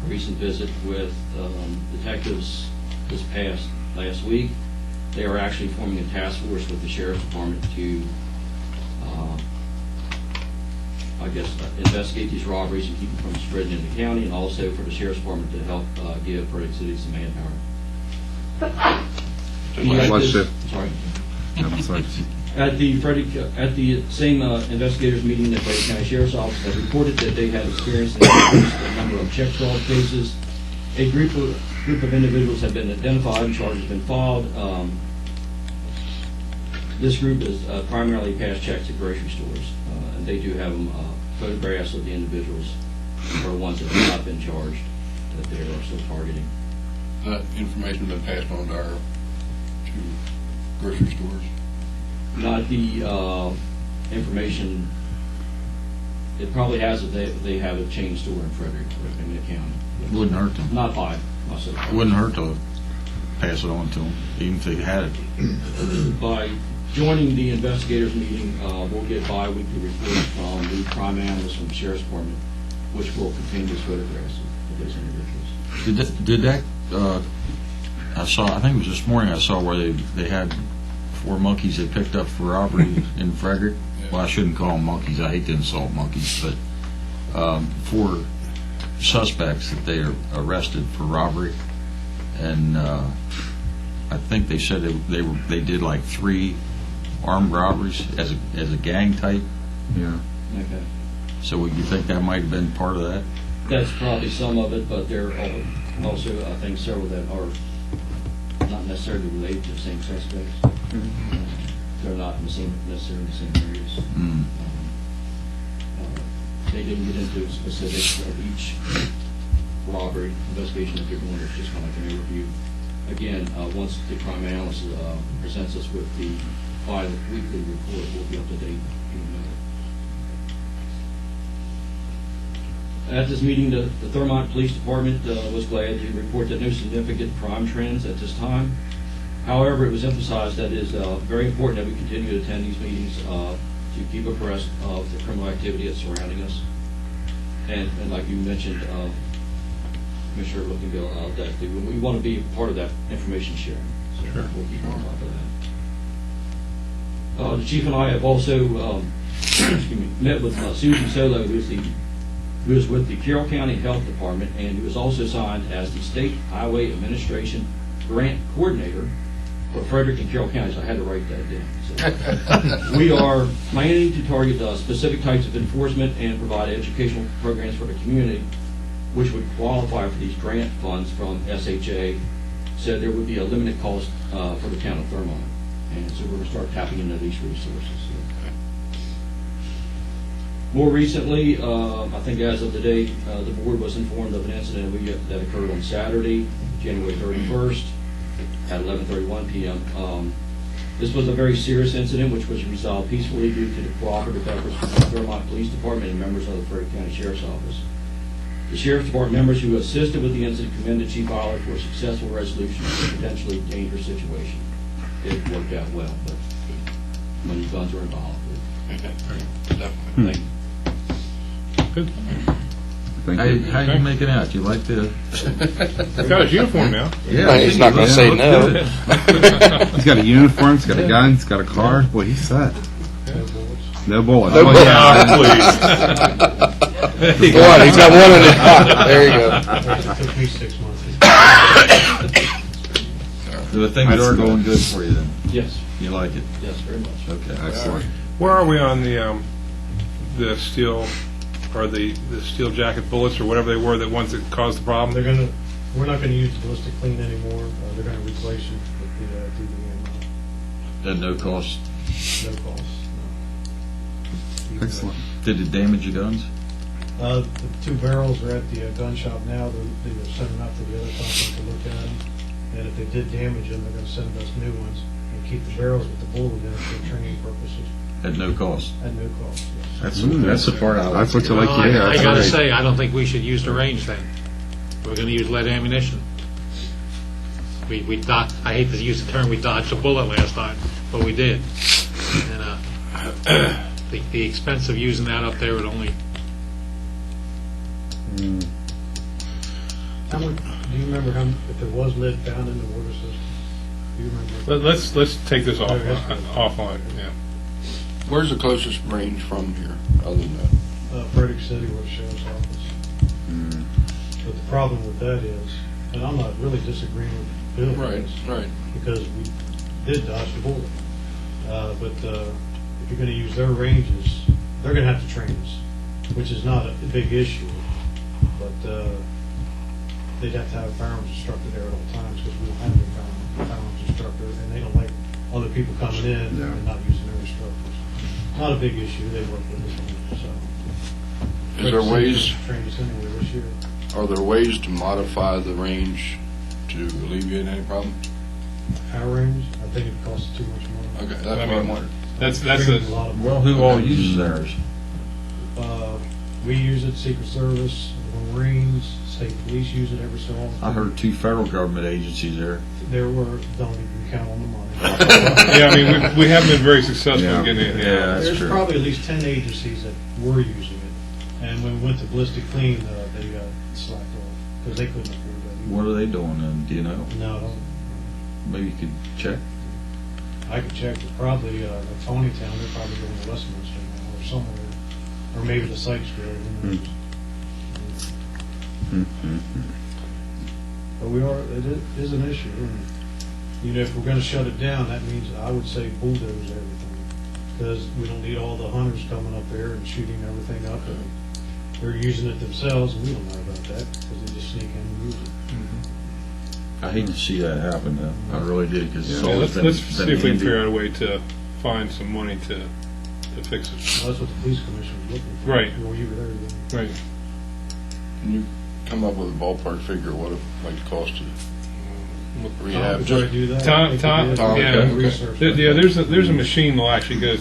recent visit with detectives last week. They are actually forming a task force with the Sheriff's Department to, investigate these robberies and keep them from spreading in the county, and also for the Sheriff's Department to help give Frederick City some manpower. Sorry. At the same investigators meeting, the Frederick County Sheriff's Office has reported that they had experienced an increase in the number of check fraud cases. A group of individuals have been identified and charges have been filed. This group is primarily cash checks at grocery stores, and they do have photographs of the individuals or ones that have not been charged that they are still targeting. That information been passed on to grocery stores? Not the information. It probably has if they have a chain store in Frederick or in the county. Wouldn't hurt them. Not by myself. Wouldn't hurt to pass it on to them, even if they had it. By joining the investigators meeting, we'll get bi-weekly reports from the crime analysts from the Sheriff's Department, which will contain those photographs of those individuals. Did that? I think it was this morning. I saw where they had 4 monkeys they picked up for robbery in Frederick. Well, I shouldn't call them monkeys. I hate to insult monkeys, but 4 suspects that they arrested for robbery, and I think they said they did like 3 armed robberies as a gang type. Yeah. Okay. So you think that might have been part of that? That's probably some of it, but there are also, I think, several that are not necessarily related to the same suspects. Mm-hmm. They're not necessarily in the same areas. Mm. They didn't get into specifics of each robbery investigation that they're doing. It's just kind of like an overview. Again, once the crime analyst presents us with the bi-weekly report, we'll be up to date. At this meeting, the Thurmont Police Department was glad to report that no significant crime trends at this time. However, it was emphasized that it is very important that we continue to attend these meetings to keep abreast of the criminal activity that's surrounding us. And like you mentioned, Commissioner Lookingbill, that we want to be part of that information sharing. So Sure. we'll keep on top of that. The Chief and I have also met with Susan Solo, who is with the Carroll County Health Department and who is also assigned as the State Highway Administration Grant Coordinator for Frederick and Carroll counties. I had to write that down. So, we are planning to target specific types of enforcement and provide educational programs for the community, which would qualify for these grant funds from SHA. So there would be a limited cost for the town of Thurmont. And so we're going to start tapping into these resources. More recently, I think as of today, the board was informed of an incident that occurred on Saturday, January 31st at 11:31 p.m. This was a very serious incident which was resolved peacefully due to the cooperative efforts from the Thurmont Police Department and members of the Frederick County Sheriff's Office. The Sheriff's Department members who assisted with the incident commended Chief Aller for a successful resolution of a potentially dangerous situation. It worked out well, but when the guns were involved. Definitely. Thank you. Good. How you making out? You like the? He's got his uniform now. Yeah, he's not going to say no. He's got a uniform, he's got a gun, he's got a car. Boy, he's set. No bullets. No bullets. Yeah, please. One, he's got one in his pocket. There you go. It took me 6 months. So the things are going good for you then. Yes. You like it? Yes, very much. Okay. Excellent. Where are we on the steel or the steel jacket bullets or whatever they were, the ones that caused the problem? We're not gonna use ballistic clean anymore. They're gonna replace them with the At no cost. no cost. No. Excellent. Did it damage your guns? The 2 barrels are at the gun shop now. They're sending out to the other company to look at them. And if they did damage them, they're gonna send us new ones and keep the barrels with the bullet in it for training purposes At no cost. at no cost. Yes. That's the part I like. That's what you like to hear. I That's gotta right. say, I don't think we should use the range then. We're gonna use lead ammunition. We I hate to use the term, we dodged a bullet last time, but we did. And the expense of using that up there would only How much, do you remember if there was lead found in the water system? Do you remember? Let's take this Oh, yes. offline, yeah. Where's the closest range from here, other than that? Frederick City was the sheriff's office. But the problem with that is, and I'm not really disagreeing with Bill. on Right, this, right. Because we did dodge the bullet. But if you're gonna use their ranges, they're gonna have to train us, which is not a big issue. But they'd have to have a firearms instructor there at all times, because we don't have any firearms instructor, and they don't like other people coming in and not using their instructors. Not a big issue, they work with us, so. Is there ways, Trained us anyway this year. are there ways to modify the range to alleviate any problem? Our range, I think it costs too much money. Okay, that's what I wondered. That's Trains a, a lot of Well, who all uses theirs? We use it, Secret Service, the Marines, State Police use it every so often. I heard 2 federal government agencies there. There were, don't even count on the money. yeah, I mean, we haven't been very successful Yeah. in getting it. Yeah, that's There's true. probably at least 10 agencies that were using it, and when we went to Ballistic Clean, they got slacked off, because they couldn't afford that. What are they doing then? Do you know? No, Maybe you could check. I could check, but probably, like Tony Town, they're probably going to Westminster now, or somewhere, or maybe the Sykes Grove, who knows? But it is an issue, and, you know, if we're gonna shut it down, that means, I would say bulldoze everything, because we don't need all the hunters coming up there and shooting everything up, and they're using it themselves, and we don't know about that, because they just sneak in and use it. I hate to see that happen, though. I really do, because it's Yeah, always let's been see if we can handy. figure out a way to find some money to fix it. Well, that's what the police commission was looking for. Right. Well, you were there, then. Right. Can you come up with a ballpark figure, what it might cost to Tom rehab? could try to do that. Tom, I think Tom, he did. Tom, yeah, okay. Research. yeah. There's a machine that'll actually go